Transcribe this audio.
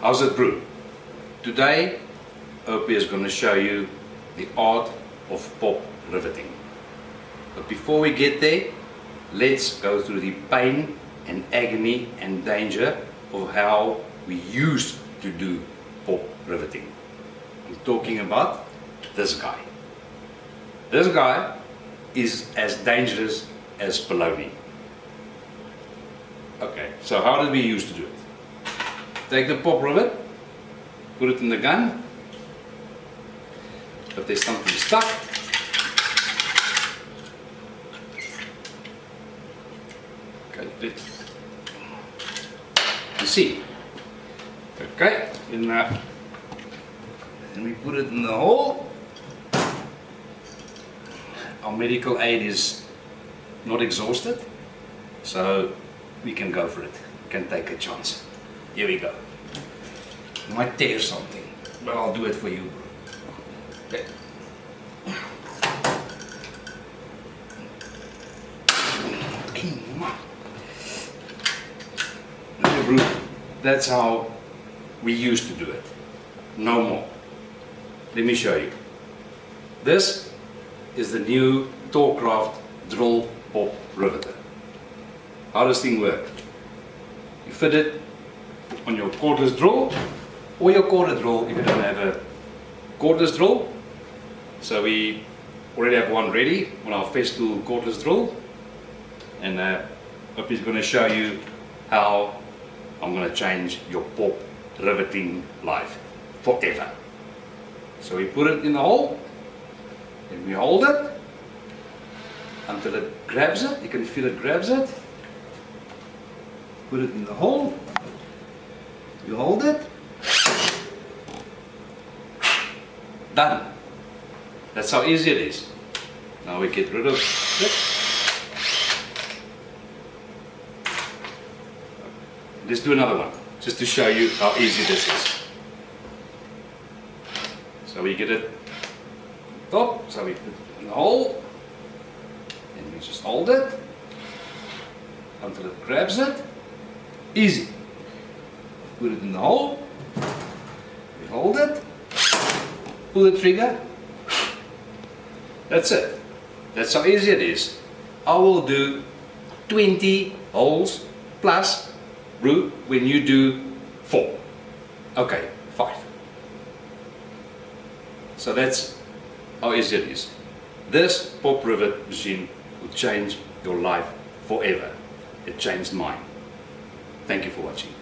How's it, Bru? Today, Oupie is going to show you the art of pop riveting. But before we get there, let's go through the pain and agony and danger of how we used to do pop riveting. I'm talking about this guy. This guy is as dangerous as baloney. Okay, so how did we used to do it? Take the pop rivet, put it in the gun, but there's something stuck. Okay, you see. Okay, and we put it in the hole. Our medical aid is not exhausted, so we can go for it. We can take a chance. Here we go. You might tear something, but I'll do it for you. Okay. Okay, Bru, that's how we used to do it. No more. Let me show you. This is the new Tork drill pop riveter. How does this thing work? You fit it on your cordless drill or your quarter drill if you don't have a cordless drill. So we already have one ready on our Festool cordless drill, and Oupie is going to show you how I'm going to change your pop riveting life forever. So we put it in the hole, and we hold it until it grabs it. You can feel it grabs it. Put it in the hole, you hold it, done. That's how easy it is. Now we get rid of it. Let's do another one, just to show you how easy this is. So we get it top, so we put it in the hole, and we just hold it until it grabs it. Easy. Put it in the hole, we hold it, pull the trigger. That's it. That's how easy it is. I will do 20 holes plus, Bru, when you do 4. Okay, 5. So that's how easy it is. This pop rivet machine will change your life forever. It changed mine. Thank you for watching.